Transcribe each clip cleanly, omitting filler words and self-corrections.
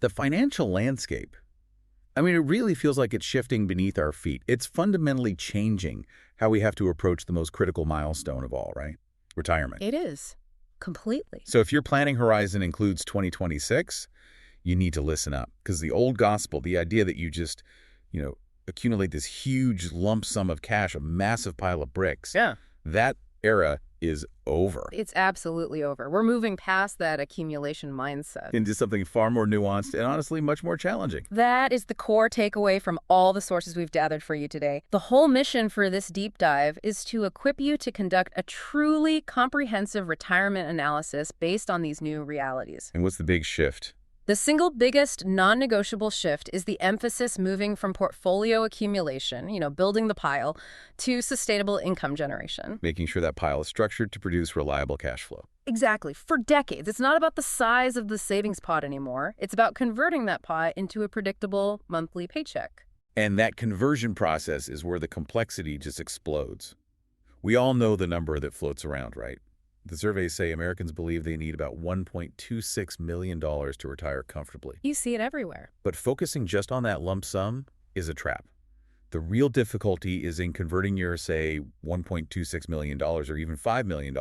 The financial landscape, I mean, it really feels like it's shifting beneath our feet. It's fundamentally changing how we have to approach the most critical milestone of all, right? Retirement. It is. Completely. So if your planning horizon includes 2026, you need to listen up, because the old gospel, the idea that you just, accumulate this huge lump sum of cash, a massive pile of bricks, Yeah. that era is over. It's absolutely over. We're moving past that accumulation mindset Into something far more nuanced and honestly much more challenging. That is the core takeaway from all the sources we've gathered for you today. The whole mission for this deep dive is to equip you to conduct a truly comprehensive retirement analysis based on these new realities. And what's the big shift? The single biggest non-negotiable shift is the emphasis moving from portfolio accumulation, building the pile, to sustainable income generation. Making sure that pile is structured to produce reliable cash flow. Exactly. For decades, it's not about the size of the savings pot anymore. It's about converting that pot into a predictable monthly paycheck. And that conversion process is where the complexity just explodes. We all know the number that floats around, right? The surveys say Americans believe they need about $1.26 million to retire comfortably. You see it everywhere. But focusing just on that lump sum is a trap. The real difficulty is in converting your, say, $1.26 million or even $5 million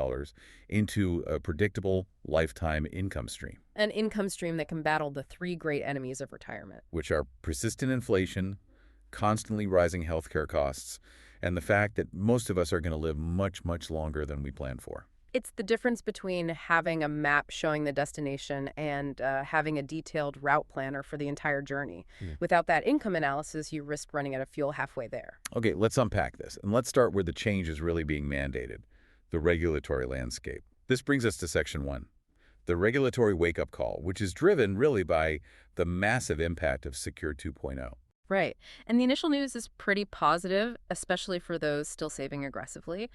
into a predictable lifetime income stream. An income stream that can battle the three great enemies of retirement, which are persistent inflation, constantly rising healthcare costs, and the fact that most of us are going to live much, much longer than we planned for. It's the difference between having a map showing the destination and having a detailed route planner for the entire journey. Without that income analysis, you risk running out of fuel halfway there. Okay, let's unpack this. And let's start where the change is really being mandated, the regulatory landscape. This brings us to Section 1, the regulatory wake-up call, which is driven really by the massive impact of Secure 2.0. Right. And the initial news is pretty positive, especially for those still saving aggressively.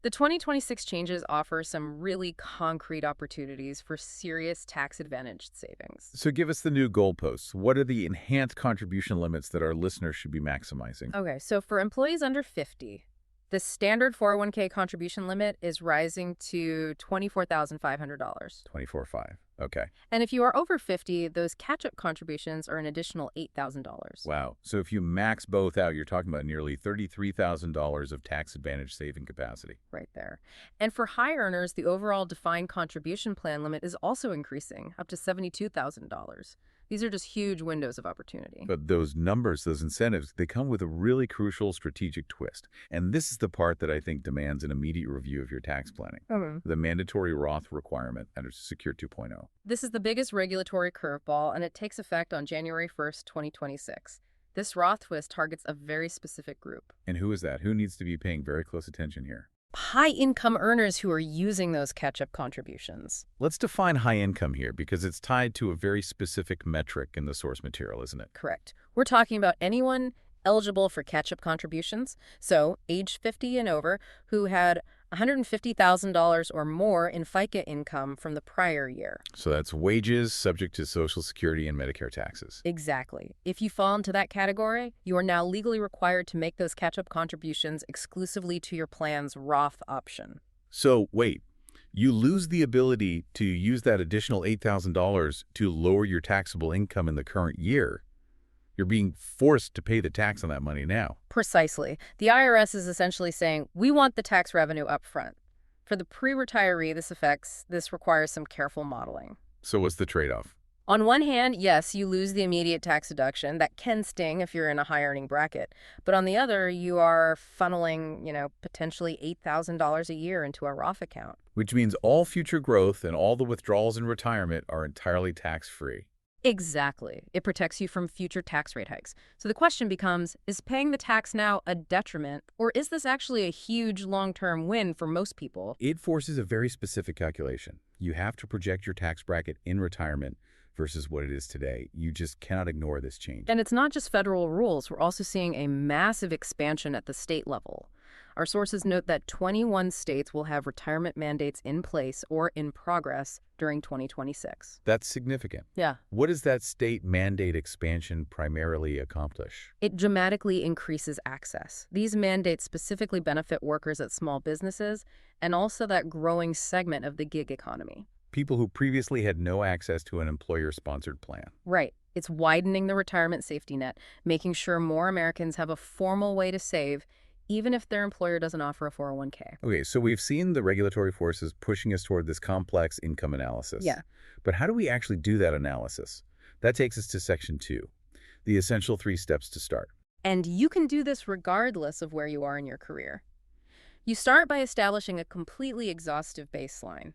The 2026 changes offer some really concrete opportunities for serious tax-advantaged savings. So give us the new goalposts. What are the enhanced contribution limits that our listeners should be maximizing? Okay, so for employees under 50, the standard 401k contribution limit is rising to $24,500. $24,500. Okay. And if you are over 50, those catch-up contributions are an additional $8,000. Wow. So if you max both out, you're talking about nearly $33,000 of tax-advantaged saving capacity. Right there. And for high earners, the overall defined contribution plan limit is also increasing, up to $72,000. These are just huge windows of opportunity. But those numbers, those incentives, they come with a really crucial strategic twist. And this is the part that I think demands an immediate review of your tax planning. The mandatory Roth requirement under Secure 2.0. This is the biggest regulatory curveball, and it takes effect on January 1st, 2026. This Roth twist targets a very specific group. And who is that? Who needs to be paying very close attention here? High-income earners who are using those catch-up contributions. Let's define high income here, because it's tied to a very specific metric in the source material, isn't it? Correct. We're talking about anyone eligible for catch-up contributions, so age 50 and over, who had $150,000 or more in FICA income from the prior year. So that's wages subject to Social Security and Medicare taxes. Exactly. If you fall into that category, you are now legally required to make those catch-up contributions exclusively to your plan's Roth option. So wait, you lose the ability to use that additional $8,000 to lower your taxable income in the current year. You're being forced to pay the tax on that money now. Precisely. The IRS is essentially saying, we want the tax revenue up front. For the pre-retiree this requires some careful modeling. So what's the trade-off? On one hand, yes, you lose the immediate tax deduction. That can sting if you're in a high-earning bracket. But on the other, you are funneling, potentially $8,000 a year into a Roth account. Which means all future growth and all the withdrawals in retirement are entirely tax-free. Exactly. It protects you from future tax rate hikes. So the question becomes, is paying the tax now a detriment, or is this actually a huge long-term win for most people? It forces a very specific calculation. You have to project your tax bracket in retirement versus what it is today. You just cannot ignore this change. And it's not just federal rules. We're also seeing a massive expansion at the state level. Our sources note that 21 states will have retirement mandates in place or in progress during 2026. That's significant. Yeah. What does that state mandate expansion primarily accomplish? It dramatically increases access. These mandates specifically benefit workers at small businesses and also that growing segment of the gig economy. people who previously had no access to an employer-sponsored plan. Right. It's widening the retirement safety net, making sure more Americans have a formal way to save, even if their employer doesn't offer a 401k. Okay, so we've seen the regulatory forces pushing us toward this complex income analysis. Yeah. But how do we actually do that analysis? That takes us to Section 2, the essential 3 steps to start. And you can do this regardless of where you are in your career. You start by establishing a completely exhaustive baseline.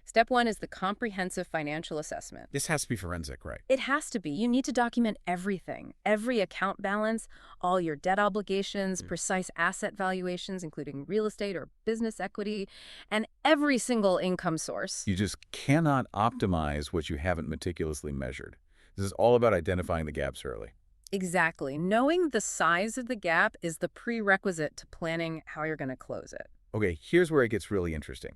Step 1 is the comprehensive financial assessment. This has to be forensic, right? It has to be. You need to document everything, every account balance, all your debt obligations, precise asset valuations, including real estate or business equity, and every single income source. You just cannot optimize what you haven't meticulously measured. This is all about identifying the gaps early. Exactly. Knowing the size of the gap is the prerequisite to planning how you're going to close it. Okay, here's where it gets really interesting.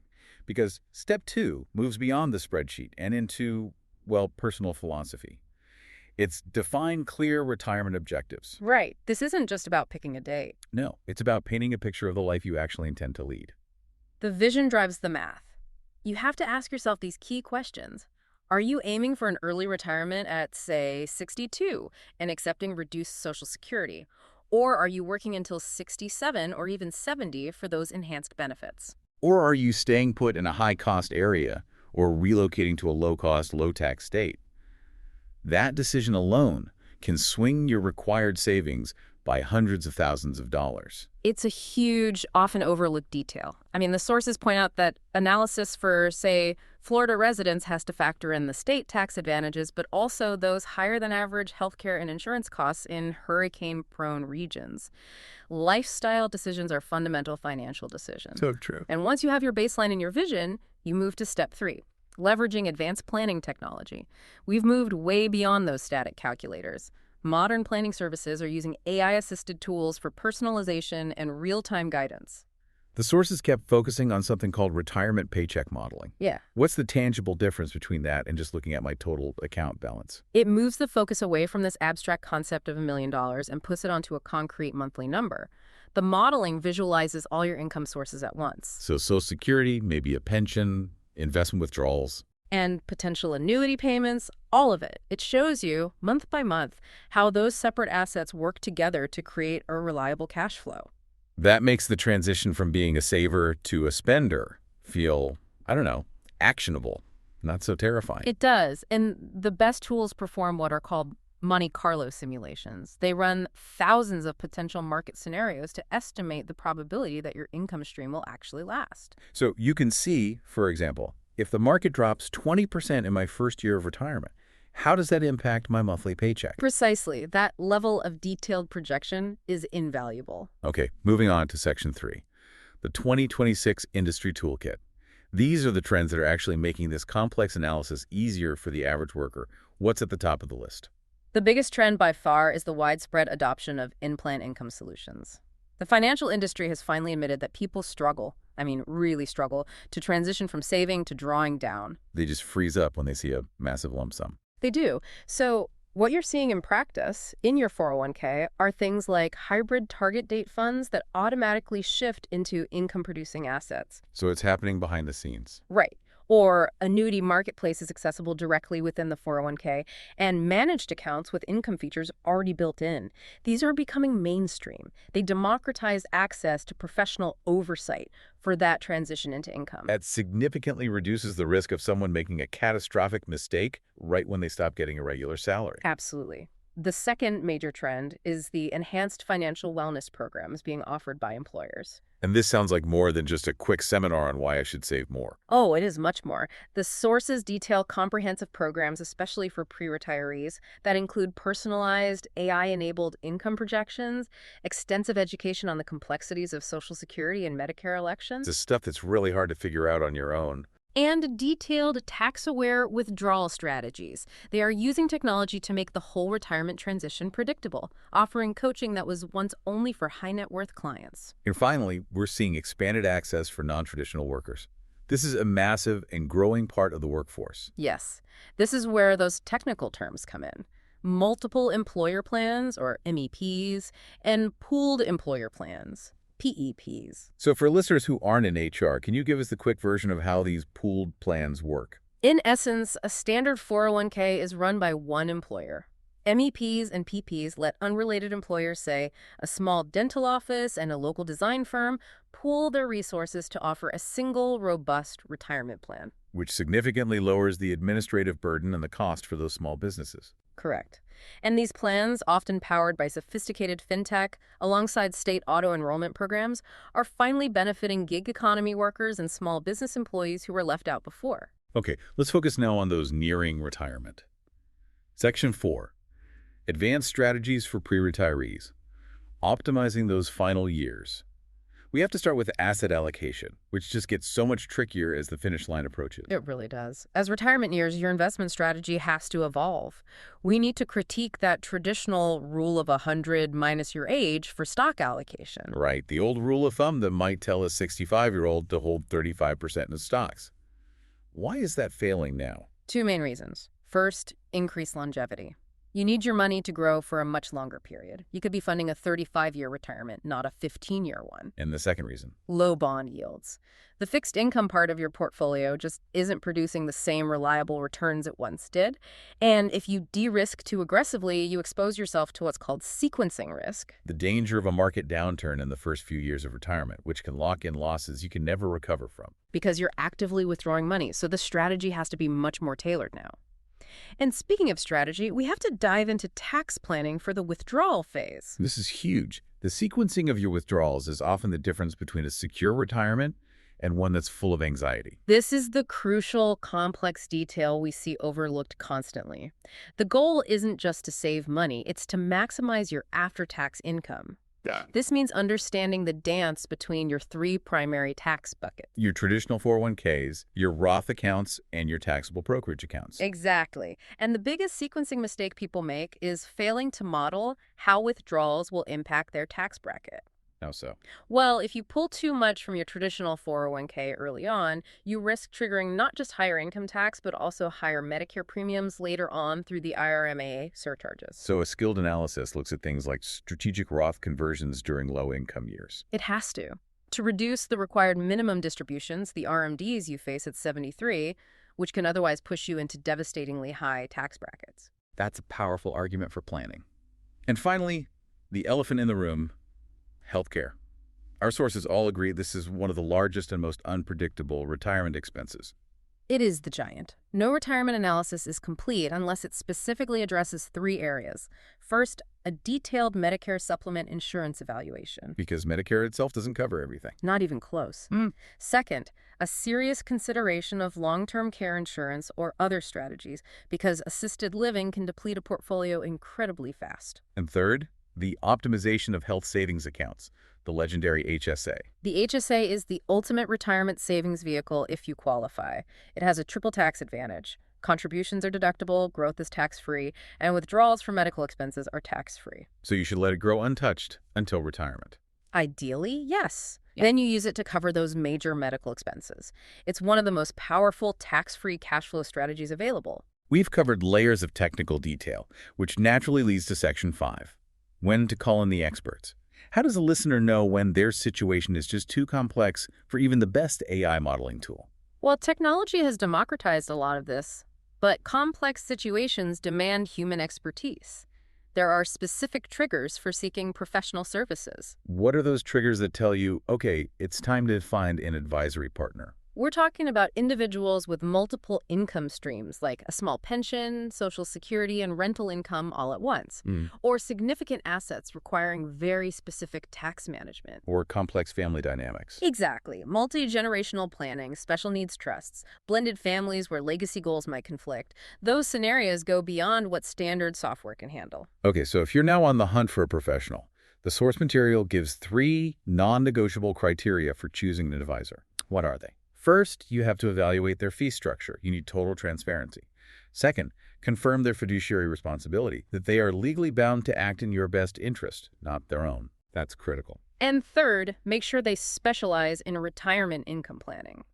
Because Step 2 moves beyond the spreadsheet and into, well, personal philosophy. It's define clear retirement objectives. Right. This isn't just about picking a date. No, it's about painting a picture of the life you actually intend to lead. The vision drives the math. You have to ask yourself these key questions. Are you aiming for an early retirement at, say, 62 and accepting reduced Social Security? Or are you working until 67 or even 70 for those enhanced benefits? Or are you staying put in a high-cost area or relocating to a low-cost, low-tax state? That decision alone can swing your required savings by hundreds of thousands of dollars. It's a huge, often overlooked detail. I mean, the sources point out that analysis for, say, Florida residents has to factor in the state tax advantages, but also those higher than average healthcare and insurance costs in hurricane-prone regions. Lifestyle decisions are fundamental financial decisions. So true. And once you have your baseline and your vision, you move to step 3, leveraging advanced planning technology. We've moved way beyond those static calculators. Modern planning services are using AI-assisted tools for personalization and real-time guidance. The sources kept focusing on something called retirement paycheck modeling. Yeah. What's the tangible difference between that and just looking at my total account balance? It moves the focus away from this abstract concept of $1 million and puts it onto a concrete monthly number. The modeling visualizes all your income sources at once. So Social Security, maybe a pension, investment withdrawals. And potential annuity payments, all of it. It shows you, month by month, how those separate assets work together to create a reliable cash flow. That makes the transition from being a saver to a spender feel, I don't know, actionable, not so terrifying. It does. And the best tools perform what are called Monte Carlo simulations. They run thousands of potential market scenarios to estimate the probability that your income stream will actually last. So you can see, for example, if the market drops 20% in my first year of retirement, how does that impact my monthly paycheck? Precisely. That level of detailed projection is invaluable. Okay, moving on to Section 3, the 2026 Industry Toolkit. These are the trends that are actually making this complex analysis easier for the average worker. What's at the top of the list? The biggest trend by far is the widespread adoption of in-plan income solutions. The financial industry has finally admitted that people struggle, really struggle, to transition from saving to drawing down. They just freeze up when they see a massive lump sum. They do. So what you're seeing in practice in your 401k are things like hybrid target date funds that automatically shift into income-producing assets. So it's happening behind the scenes. Right. Or annuity marketplace is accessible directly within the 401k, and managed accounts with income features already built in. These are becoming mainstream. They democratize access to professional oversight for that transition into income. That significantly reduces the risk of someone making a catastrophic mistake right when they stop getting a regular salary. Absolutely. The second major trend is the enhanced financial wellness programs being offered by employers. And this sounds like more than just a quick seminar on why I should save more. Oh, it is much more. The sources detail comprehensive programs, especially for pre-retirees, that include personalized, AI-enabled income projections, extensive education on the complexities of Social Security and Medicare elections, It's stuff that's really hard to figure out on your own. and detailed tax-aware withdrawal strategies. They are using technology to make the whole retirement transition predictable, offering coaching that was once only for high-net-worth clients. And finally, we're seeing expanded access for non-traditional workers. This is a massive and growing part of the workforce. Yes, this is where those technical terms come in. Multiple employer plans, or MEPs, and pooled employer plans, PEPs. So for listeners who aren't in HR, can you give us the quick version of how these pooled plans work? In essence, a standard 401k is run by one employer. MEPs and PPs let unrelated employers, say a small dental office and a local design firm, pool their resources to offer a single, robust retirement plan. Which significantly lowers the administrative burden and the cost for those small businesses. Correct. And these plans, often powered by sophisticated fintech alongside state auto-enrollment programs, are finally benefiting gig economy workers and small business employees who were left out before. Okay, let's focus now on those nearing retirement. Section 4. Advanced strategies for pre-retirees. Optimizing those final years. We have to start with asset allocation, which just gets so much trickier as the finish line approaches. It really does. As retirement nears, your investment strategy has to evolve. We need to critique that traditional rule of 100 minus your age for stock allocation. Right, the old rule of thumb that might tell a 65-year-old to hold 35% in stocks. Why is that failing now? Two main reasons. First, increased longevity. You need your money to grow for a much longer period. You could be funding a 35-year retirement, not a 15-year one. And the second reason? Low bond yields. The fixed income part of your portfolio just isn't producing the same reliable returns it once did. And if you de-risk too aggressively, you expose yourself to what's called sequencing risk. The danger of a market downturn in the first few years of retirement, which can lock in losses you can never recover from. Because you're actively withdrawing money, so the strategy has to be much more tailored now. And speaking of strategy, we have to dive into tax planning for the withdrawal phase. This is huge. The sequencing of your withdrawals is often the difference between a secure retirement and one that's full of anxiety. This is the crucial, complex detail we see overlooked constantly. The goal isn't just to save money, it's to maximize your after-tax income. Yeah. This means understanding the dance between your three primary tax buckets. Your traditional 401ks, your Roth accounts, and your taxable brokerage accounts. Exactly. And the biggest sequencing mistake people make is failing to model how withdrawals will impact their tax bracket. How so? Well, if you pull too much from your traditional 401k early on, you risk triggering not just higher income tax, but also higher Medicare premiums later on through the IRMAA surcharges. So a skilled analysis looks at things like strategic Roth conversions during low-income years. It has to. To reduce the required minimum distributions, the RMDs you face at 73, which can otherwise push you into devastatingly high tax brackets. That's a powerful argument for planning. And finally, the elephant in the room, healthcare. Our sources all agree this is one of the largest and most unpredictable retirement expenses. It is the giant. No retirement analysis is complete unless it specifically addresses three areas. First, a detailed Medicare supplement insurance evaluation. Because Medicare itself doesn't cover everything. Not even close. Second, a serious consideration of long-term care insurance or other strategies, because assisted living can deplete a portfolio incredibly fast. And third, the optimization of health savings accounts, the legendary HSA. The HSA is the ultimate retirement savings vehicle if you qualify. It has a triple tax advantage. Contributions are deductible, growth is tax-free, and withdrawals for medical expenses are tax-free. So you should let it grow untouched until retirement. Ideally, yes. Then you use it to cover those major medical expenses. It's one of the most powerful tax-free cash flow strategies available. We've covered layers of technical detail, which naturally leads to Section 5. When to call in the experts. How does a listener know when their situation is just too complex for even the best AI modeling tool? Well, technology has democratized a lot of this, but complex situations demand human expertise. There are specific triggers for seeking professional services. What are those triggers that tell you, okay, it's time to find an advisory partner? We're talking about individuals with multiple income streams, like a small pension, Social Security, and rental income all at once, or significant assets requiring very specific tax management. Or complex family dynamics. Exactly. Multi-generational planning, special needs trusts, blended families where legacy goals might conflict. Those scenarios go beyond what standard software can handle. Okay, so if you're now on the hunt for a professional, the source material gives 3 non-negotiable criteria for choosing an advisor. What are they? First, you have to evaluate their fee structure. You need total transparency. Second, confirm their fiduciary responsibility, that they are legally bound to act in your best interest, not their own. That's critical. And third, make sure they specialize in retirement income planning.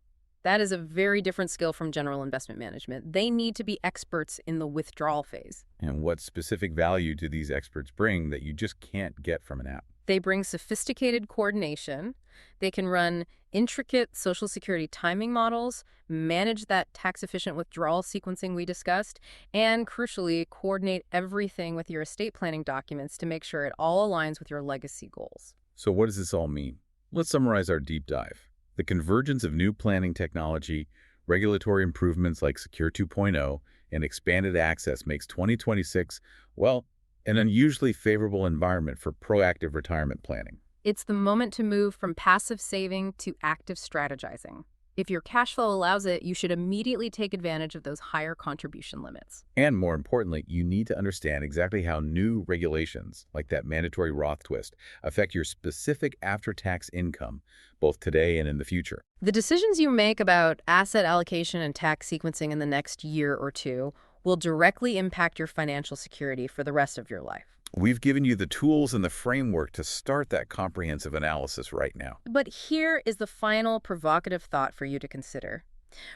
That is a very different skill from general investment management. They need to be experts in the withdrawal phase. And what specific value do these experts bring that you just can't get from an app? They bring sophisticated coordination. They can run intricate Social Security timing models, manage that tax-efficient withdrawal sequencing we discussed, and crucially, coordinate everything with your estate planning documents to make sure it all aligns with your legacy goals. So what does this all mean? Let's summarize our deep dive. The convergence of new planning technology, regulatory improvements like Secure 2.0, and expanded access makes 2026, well, an unusually favorable environment for proactive retirement planning. It's the moment to move from passive saving to active strategizing. If your cash flow allows it, you should immediately take advantage of those higher contribution limits. And more importantly, you need to understand exactly how new regulations, like that mandatory Roth twist, affect your specific after-tax income, both today and in the future. The decisions you make about asset allocation and tax sequencing in the next year or two will directly impact your financial security for the rest of your life. We've given you the tools and the framework to start that comprehensive analysis right now. But here is the final provocative thought for you to consider.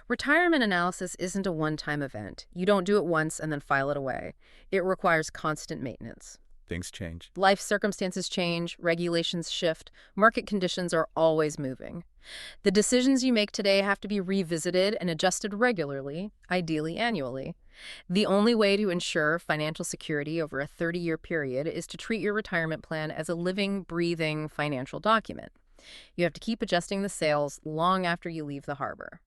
Retirement analysis isn't a one-time event. You don't do it once and then file it away. It requires constant maintenance. Things change. Life circumstances change, regulations shift, market conditions are always moving. The decisions you make today have to be revisited and adjusted regularly, ideally annually. The only way to ensure financial security over a 30-year period is to treat your retirement plan as a living, breathing financial document. You have to keep adjusting the sails long after you leave the harbor.